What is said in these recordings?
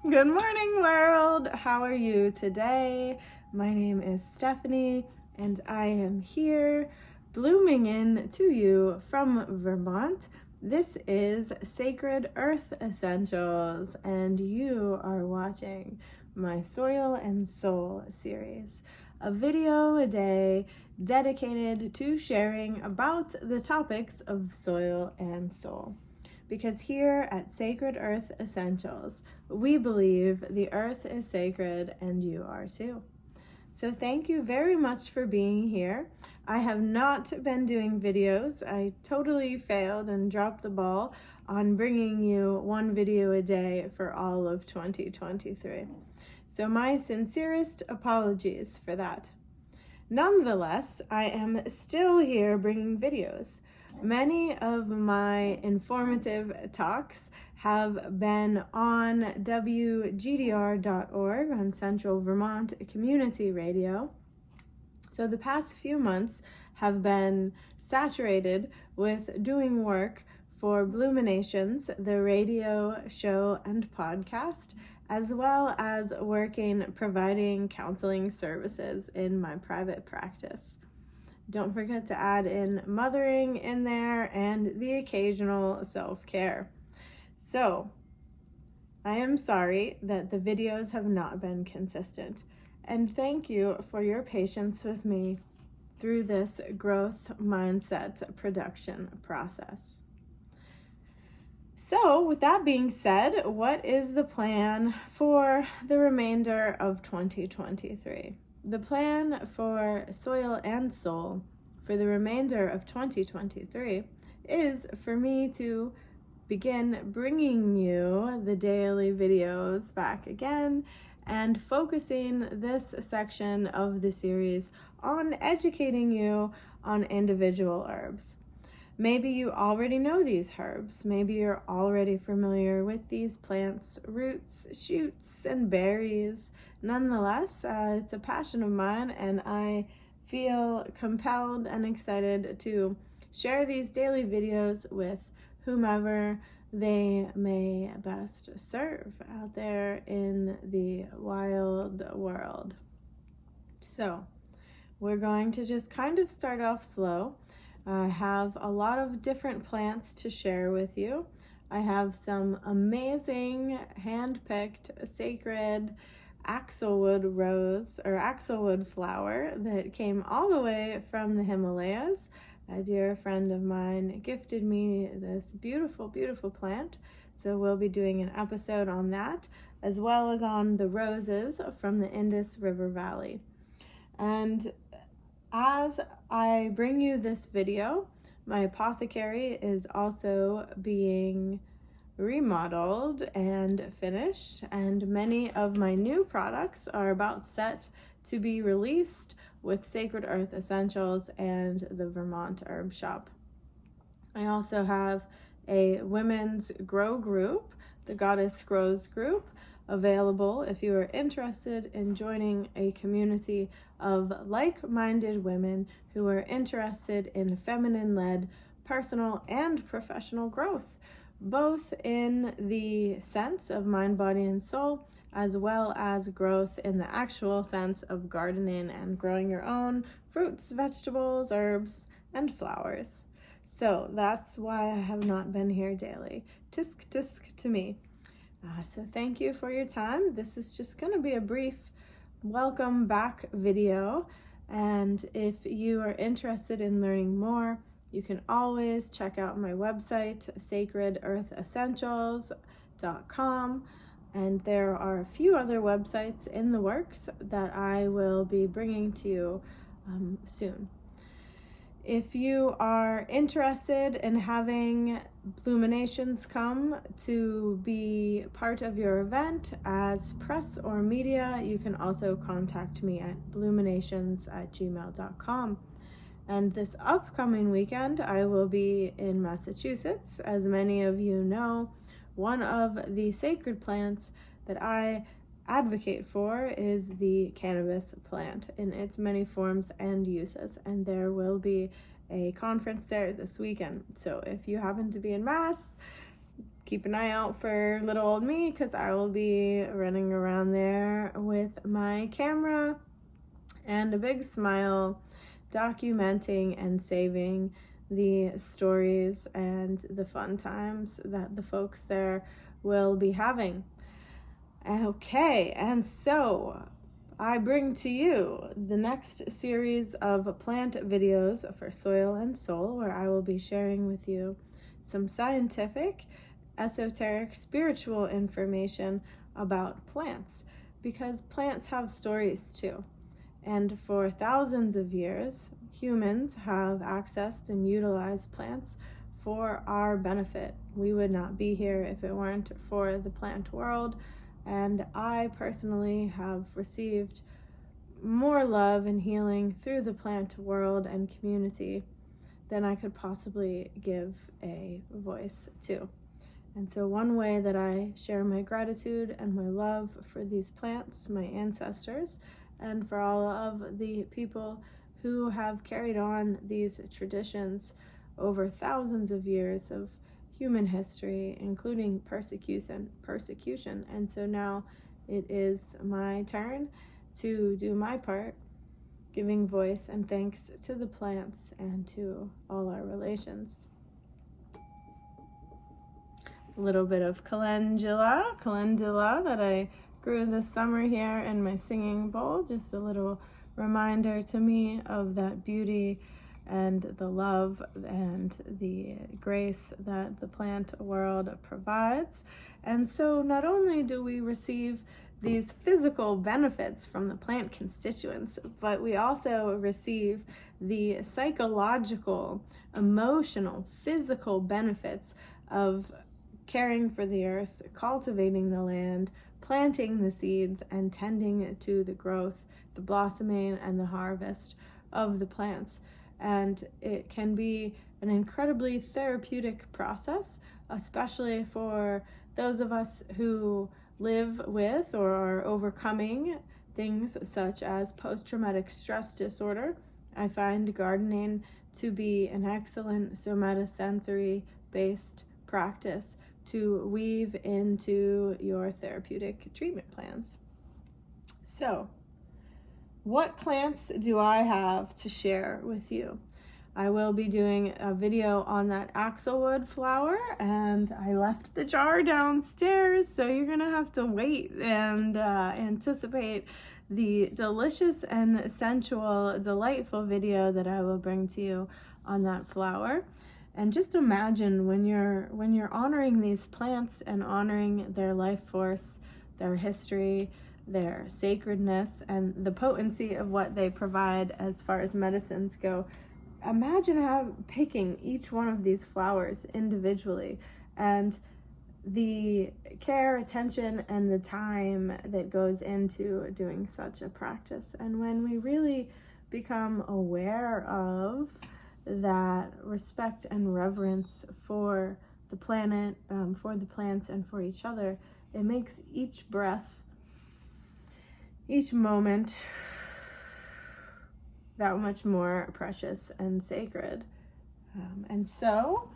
Good morning, world. How are you today? My name is Stephanie, and I am here blooming in to you from Vermont. This is Sacred Earth Essentials, and you are watching my Soil and Soul series, a video a day dedicated to sharing about the topics of soil and soul. Because here at Sacred Earth Essentials, we believe the earth is sacred and you are too. So thank you very much for being here. I have not been doing videos. I totally failed and dropped the ball on bringing you one video a day for all of 2023. So my sincerest apologies for that. Nonetheless, I am still here bringing videos. Many of my informative talks have been on WGDR.org on Central Vermont Community Radio. So the past few months have been saturated with doing work for Bloominations, the radio show and podcast, as well as providing counseling services in my private practice. Don't forget to add in mothering in there and the occasional self-care. So, I am sorry that the videos have not been consistent, and thank you for your patience with me through this growth mindset production process. So, with that being said, what is the plan for the remainder of 2023? The plan for Soil and Soul for the remainder of 2023 is for me to begin bringing you the daily videos back again and focusing this section of the series on educating you on individual herbs. Maybe you already know these herbs. Maybe you're already familiar with these plants' roots, shoots, and berries. Nonetheless, it's a passion of mine, and I feel compelled and excited to share these daily videos with whomever they may best serve out there in the wild world. So, we're going to just kind of start off slow. I have a lot of different plants to share with you. I have some amazing hand-picked sacred axlewood rose or axlewood flower that came all the way from the Himalayas. A dear friend of mine gifted me this beautiful, beautiful plant. So we'll be doing an episode on that, as well as on the roses from the Indus River Valley. And as I bring you this video, my apothecary is also being remodeled and finished, and many of my new products are about set to be released with Sacred Earth Essentials and the Vermont Herb Shop. I also have a women's grow group, the Goddess Grows group, available if you are interested in joining a community of like-minded women who are interested in feminine-led personal and professional growth, both in the sense of mind, body, and soul, as well as growth in the actual sense of gardening and growing your own fruits, vegetables, herbs, and flowers. So that's why I have not been here daily. Tisk tisk to me. So thank you for your time. This is just going to be a brief welcome back video. And if you are interested in learning more, you can always check out my website, sacredearthessentials.com. And there are a few other websites in the works that I will be bringing to you soon. If you are interested in having Bloominations come to be part of your event as press or media, you can also contact me at bloominations@gmail.com. And this upcoming weekend, I will be in Massachusetts. As many of you know, one of the sacred plants that I advocate for is the cannabis plant in its many forms and uses, and there will be a conference there this weekend. So if you happen to be in Mass, keep an eye out for little old me, because I will be running around there with my camera and a big smile, documenting and saving the stories and the fun times that the folks there will be having. Okay, and so I bring to you the next series of plant videos for Soil and Soul, where I will be sharing with you some scientific, esoteric, spiritual information about plants, because plants have stories too. And for thousands of years, humans have accessed and utilized plants for our benefit. We would not be here if it weren't for the plant world. And I personally have received more love and healing through the plant world and community than I could possibly give a voice to. And so one way that I share my gratitude and my love for these plants, my ancestors, and for all of the people who have carried on these traditions over thousands of years of human history, including persecution. And so now it is my turn to do my part, giving voice and thanks to the plants and to all our relations. A little bit of calendula that I grew this summer here in my singing bowl, just a little reminder to me of that beauty and the love and the grace that the plant world provides. And so not only do we receive these physical benefits from the plant constituents, but we also receive the psychological, emotional, physical benefits of caring for the earth, cultivating the land, planting the seeds, and tending to the growth, the blossoming, and the harvest of the plants. And it can be an incredibly therapeutic process, especially for those of us who live with or are overcoming things such as post-traumatic stress disorder. I find gardening to be an excellent somatosensory-based practice to weave into your therapeutic treatment plans. So, what plants do I have to share with you? I will be doing a video on that axlewood flower, and I left the jar downstairs, so you're gonna have to wait and anticipate the delicious and sensual, delightful video that I will bring to you on that flower. And just imagine when you're honoring these plants and honoring their life force, their history, their sacredness, and the potency of what they provide as far as medicines go. Imagine picking each one of these flowers individually, and the care, attention, and the time that goes into doing such a practice. And when we really become aware of that respect and reverence for the planet, for the plants, and for each other, it makes each breath, each moment, that much more precious and sacred. And so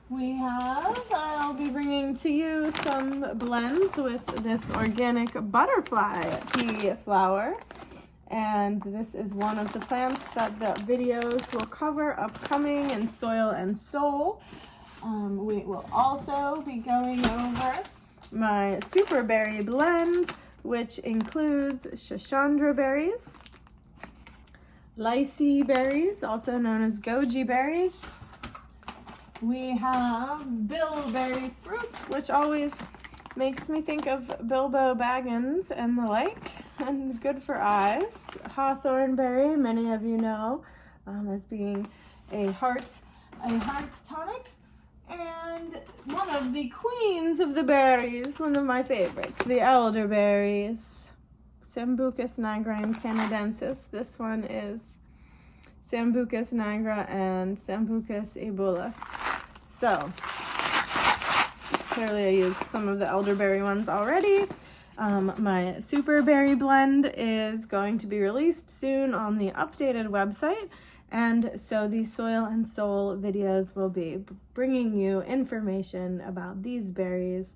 I'll be bringing to you some blends with this organic butterfly pea flower. And this is one of the plants that the videos will cover upcoming in Soil and Soul. We will also be going over my super berry blend, which includes Schisandra berries, Lychee berries, also known as goji berries. We have bilberry fruit, which always makes me think of Bilbo Baggins and the like, and good for eyes. Hawthorn berry, many of you know as being a heart tonic. And one of the queens of the berries, one of my favorites, the elderberries, Sambucus nigra and canadensis. This one is Sambucus nigra and Sambucus ebulus. So, clearly I used some of the elderberry ones already. My super berry blend is going to be released soon on the updated website, And so these Soil and Soul videos will be bringing you information about these berries,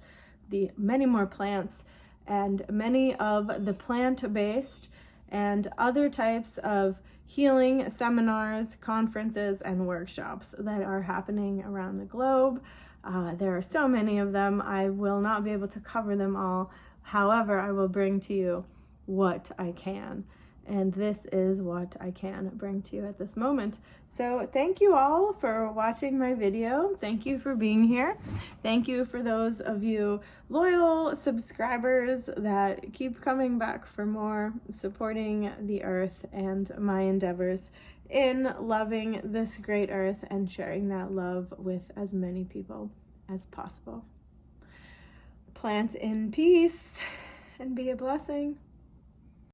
the many more plants, and many of the plant-based and other types of healing seminars, conferences, and workshops that are happening around the globe. There are so many of them. I will not be able to cover them all. However, I will bring to you what I can. And this is what I can bring to you at this moment. So thank you all for watching my video. Thank you for being here. Thank you for those of you loyal subscribers that keep coming back for more, supporting the earth and my endeavors in loving this great earth and sharing that love with as many people as possible. Plant in peace and be a blessing.